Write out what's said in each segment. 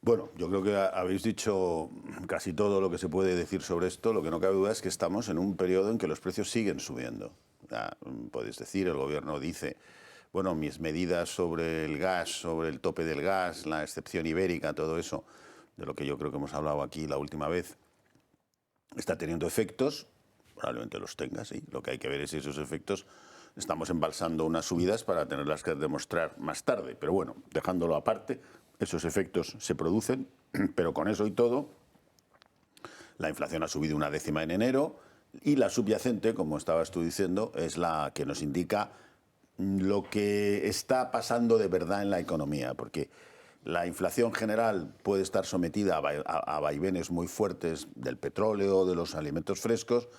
Bueno, yo creo que habéis dicho casi todo lo que se puede decir sobre esto. Lo que no cabe duda es que estamos en un periodo en que los precios siguen subiendo. Ya, podéis decir, el gobierno dice, bueno, mis medidas sobre el gas, sobre el tope del gas, la excepción ibérica, todo eso, de lo que yo creo que hemos hablado aquí la última vez, está teniendo efectos, probablemente los tenga, sí. Lo que hay que ver es si esos efectos estamos embalsando unas subidas para tenerlas que demostrar más tarde. Pero bueno, dejándolo aparte, esos efectos se producen, pero con eso y todo, la inflación ha subido 1/10 en enero y la subyacente, como estabas tú diciendo, es la que nos indica lo que está pasando de verdad en la economía, porque la inflación general puede estar sometida a vaivenes muy fuertes del petróleo, de los alimentos frescos.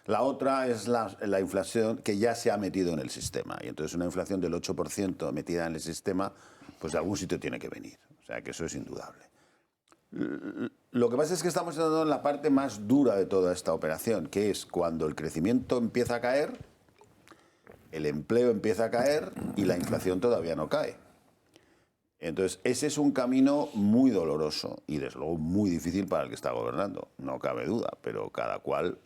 La otra es la inflación que ya se ha metido en el sistema. Y entonces una inflación del 8% metida en el sistema, pues de algún sitio tiene que venir. O sea que eso es indudable. Lo que pasa es que estamos entrando en la parte más dura de toda esta operación, que es cuando el crecimiento empieza a caer, el empleo empieza a caer y la inflación todavía no cae. Entonces, ese es un camino muy doloroso y, desde luego, muy difícil para el que está gobernando, no cabe duda, pero cada cual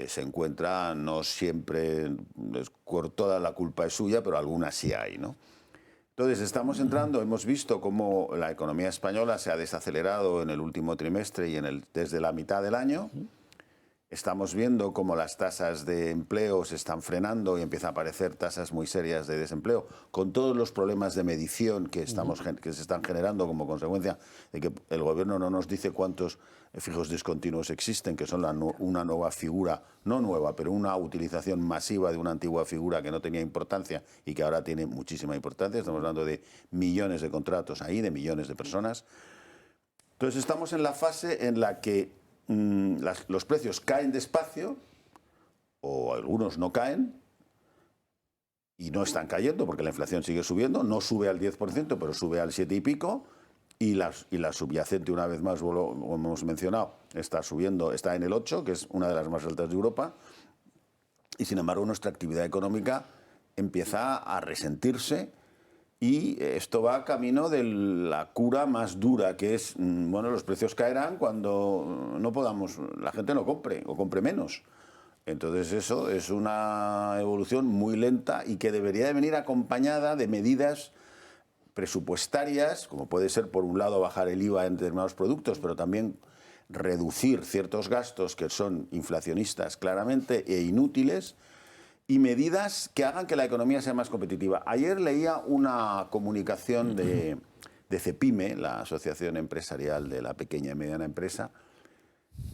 se encuentra, no siempre, toda la culpa es suya, pero alguna sí hay, ¿no? Entonces, estamos entrando, hemos visto cómo la economía española se ha desacelerado en el último trimestre y desde la mitad del año. Estamos viendo cómo las tasas de empleo se están frenando y empiezan a aparecer tasas muy serias de desempleo, con todos los problemas de medición que se están generando como consecuencia de que el gobierno no nos dice cuántos fijos discontinuos existen, que son una nueva figura, no nueva, pero una utilización masiva de una antigua figura que no tenía importancia y que ahora tiene muchísima importancia. Estamos hablando de millones de contratos ahí, de millones de personas. Entonces estamos en la fase en la que los precios caen despacio, o algunos no caen, y no están cayendo porque la inflación sigue subiendo, no sube al 10%, pero sube al 7 y pico, y la subyacente, una vez más, como hemos mencionado, está subiendo, está en el 8, que es una de las más altas de Europa, y sin embargo nuestra actividad económica empieza a resentirse. Y esto va camino de la cura más dura, que es, bueno, los precios caerán cuando no podamos, la gente no compre o compre menos. Entonces eso es una evolución muy lenta y que debería de venir acompañada de medidas presupuestarias, como puede ser, por un lado, bajar el IVA en determinados productos, pero también reducir ciertos gastos que son inflacionistas claramente e inútiles, y medidas que hagan que la economía sea más competitiva. Ayer leía una comunicación de CEPIME, la Asociación Empresarial de la Pequeña y Mediana Empresa,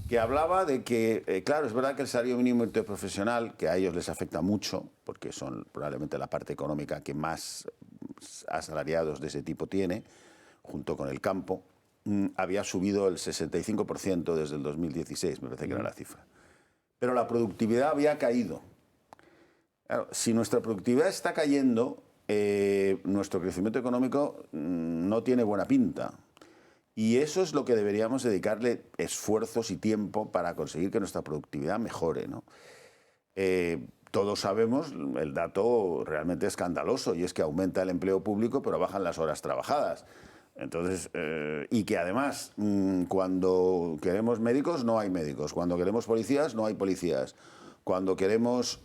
que hablaba de que, claro, es verdad que el salario mínimo interprofesional, que a ellos les afecta mucho, porque son probablemente la parte económica que más asalariados de ese tipo tiene, junto con el campo, había subido el 65% desde el 2016, me parece que era la cifra. Pero la productividad había caído. Claro, si nuestra productividad está cayendo, nuestro crecimiento económico no tiene buena pinta. Y eso es lo que deberíamos dedicarle esfuerzos y tiempo para conseguir que nuestra productividad mejore, ¿no? Todos sabemos el dato realmente escandaloso, y es que aumenta el empleo público, pero bajan las horas trabajadas. Entonces, y que además, cuando queremos médicos, no hay médicos. Cuando queremos policías, no hay policías. Cuando queremos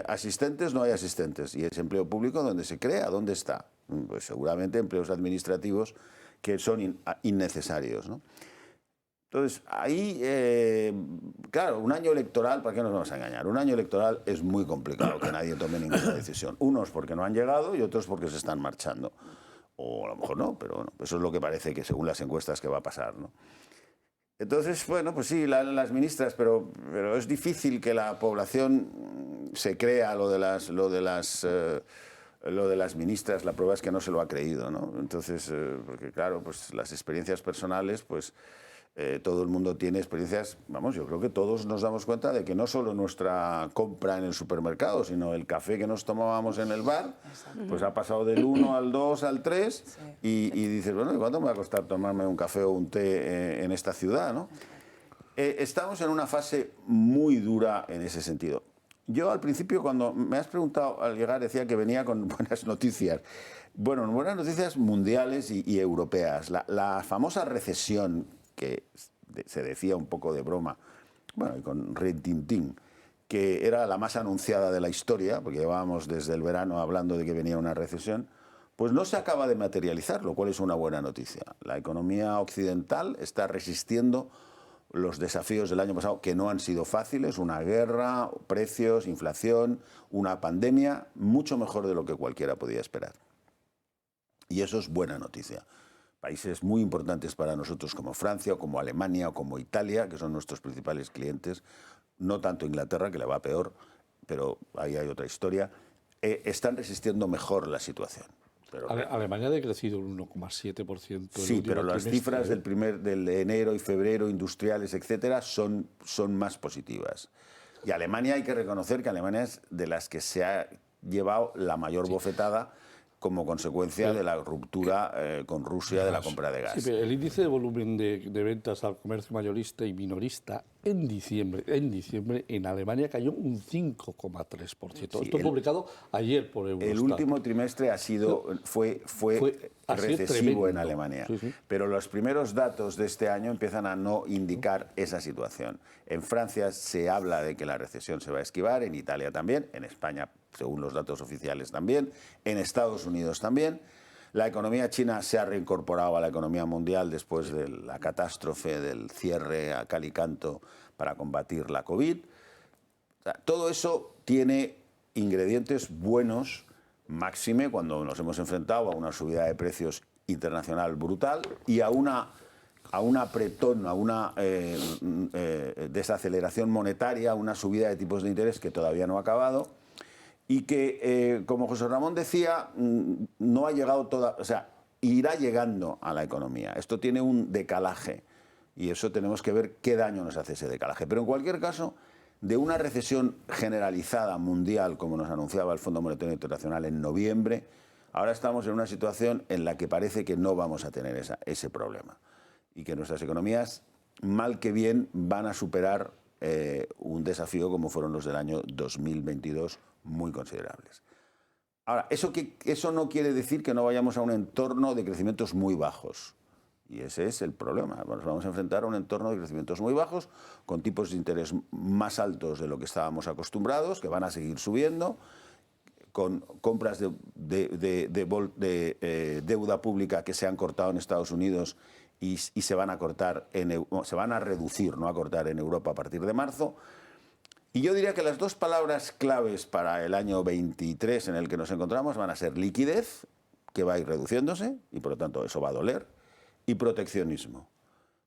asistentes, no hay asistentes. ¿Y ese empleo público dónde se crea? ¿Dónde está? Pues seguramente empleos administrativos que son innecesarios, ¿no? Entonces, ahí, claro, un año electoral, ¿para qué nos vamos a engañar? Un año electoral es muy complicado que nadie tome ninguna decisión. Unos porque no han llegado y otros porque se están marchando. O a lo mejor no, pero bueno, eso es lo que parece que según las encuestas que va a pasar, ¿no? Entonces, bueno, pues sí, las ministras, pero es difícil que la población se crea lo de las ministras. La prueba es que no se lo ha creído, ¿no? Entonces, porque claro, pues las experiencias personales, pues todo el mundo tiene experiencias, vamos, yo creo que todos nos damos cuenta de que no solo nuestra compra en el supermercado, sino el café que nos tomábamos en el bar, pues ha pasado del 1 al 2 al 3, sí. y dices, bueno, ¿y cuánto me va a costar tomarme un café o un té en esta ciudad, ¿no? Estamos en una fase muy dura en ese sentido. Yo al principio, cuando me has preguntado al llegar, decía que venía con buenas noticias. Bueno, buenas noticias mundiales y europeas. La famosa recesión que se decía un poco de broma, bueno, y con rintintín, que era la más anunciada de la historia, porque llevábamos desde el verano hablando de que venía una recesión, pues no se acaba de materializar, lo cual es una buena noticia. La economía occidental está resistiendo los desafíos del año pasado, que no han sido fáciles, una guerra, precios, inflación, una pandemia, mucho mejor de lo que cualquiera podía esperar. Y eso es buena noticia. Países muy importantes para nosotros como Francia, o como Alemania, o como Italia, que son nuestros principales clientes, no tanto Inglaterra, que le va peor, pero ahí hay otra historia, están resistiendo mejor la situación. Pero, Alemania ha decrecido un 1,7%. Sí, pero las cifras del enero y febrero, industriales, etcétera, son más positivas. Y Alemania, hay que reconocer que Alemania es de las que se ha llevado la mayor bofetada como consecuencia de la ruptura con Rusia de la compra de gas. Sí, pero el índice de volumen de ventas al comercio mayorista y minorista en diciembre en Alemania cayó un 5,3%. Esto publicado ayer por Eurostat. El último trimestre fue recesivo en Alemania, pero los primeros datos de este año empiezan a no indicar esa situación. En Francia se habla de que la recesión se va a esquivar, en Italia también, en España, según los datos oficiales también, en Estados Unidos también. La economía china se ha reincorporado a la economía mundial después de la catástrofe del cierre a cal y canto para combatir la COVID. O sea, todo eso tiene ingredientes buenos, máxime cuando nos hemos enfrentado a una subida de precios internacional brutal y a un apretón, a una desaceleración monetaria, a una subida de tipos de interés que todavía no ha acabado. Y que, como José Ramón decía, no ha llegado o sea, irá llegando a la economía. Esto tiene un decalaje y eso tenemos que ver qué daño nos hace ese decalaje. Pero en cualquier caso, de una recesión generalizada mundial, como nos anunciaba el Fondo Monetario Internacional en noviembre, ahora estamos en una situación en la que parece que no vamos a tener ese problema y que nuestras economías, mal que bien, van a superar un desafío como fueron los del año 2022, muy considerables. Ahora, eso no quiere decir que no vayamos a un entorno de crecimientos muy bajos. Y ese es el problema. Nos vamos a enfrentar a un entorno de crecimientos muy bajos, con tipos de interés más altos de lo que estábamos acostumbrados, que van a seguir subiendo, con compras de deuda pública que se han cortado en Estados Unidos y se van a cortar se van a reducir, no a cortar en Europa a partir de marzo. Y yo diría que las dos palabras claves para el año 23 en el que nos encontramos van a ser liquidez, que va a ir reduciéndose, y por lo tanto eso va a doler, y proteccionismo.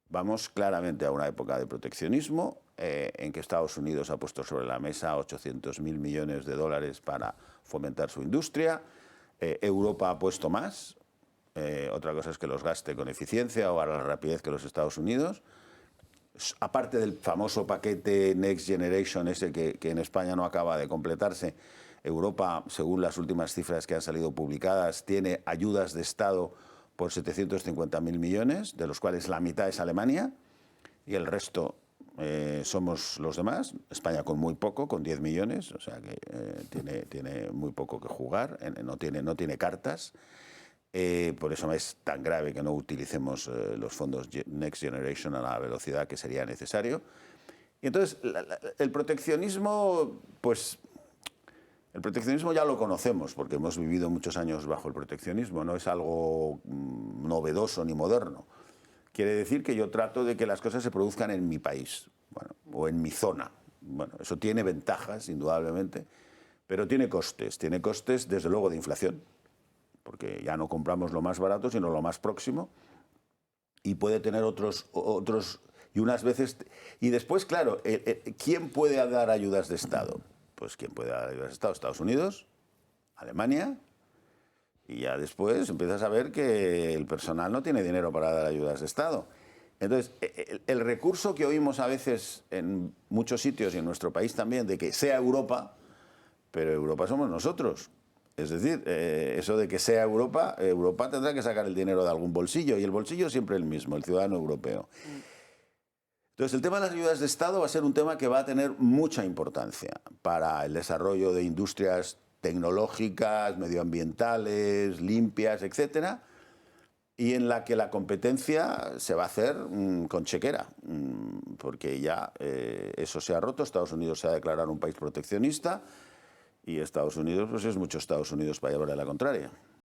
Vamos claramente a una época de proteccionismo en que Estados Unidos ha puesto sobre la mesa 800.000 millones de dólares para fomentar su industria. Europa ha puesto más. Otra cosa es que los gaste con eficiencia o a la rapidez que los Estados Unidos. Aparte del famoso paquete Next Generation, ese que en España no acaba de completarse, Europa, según las últimas cifras que han salido publicadas, tiene ayudas de Estado por 750.000 millones, de los cuales la mitad es Alemania y el resto somos los demás. España con muy poco, con 10 millones, o sea que tiene muy poco que jugar, no tiene cartas. Por eso es tan grave que no utilicemos los fondos Next Generation a la velocidad que sería necesario. Y entonces, el proteccionismo, pues, el proteccionismo ya lo conocemos, porque hemos vivido muchos años bajo el proteccionismo, no es algo novedoso ni moderno. Quiere decir que yo trato de que las cosas se produzcan en mi país, bueno, o en mi zona. Bueno, eso tiene ventajas, indudablemente, pero tiene costes desde luego de inflación, porque ya no compramos lo más barato, sino lo más próximo, y puede tener otros y unas veces... Y después, claro, ¿quién puede dar ayudas de Estado? Pues ¿quién puede dar ayudas de Estado? Estados Unidos, Alemania, y ya después empiezas a ver que el personal no tiene dinero para dar ayudas de Estado. Entonces, el recurso que oímos a veces en muchos sitios y en nuestro país también, de que sea Europa, pero Europa somos nosotros. Es decir, eso de que sea Europa, Europa tendrá que sacar el dinero de algún bolsillo, y el bolsillo es siempre el mismo, el ciudadano europeo. Entonces, el tema de las ayudas de Estado va a ser un tema que va a tener mucha importancia para el desarrollo de industrias tecnológicas, medioambientales, limpias, etcétera, y en la que la competencia se va a hacer con chequera, porque ya eso se ha roto. Estados Unidos se ha declarado un país proteccionista y Estados Unidos pues es mucho Estados Unidos para llevarle la contraria.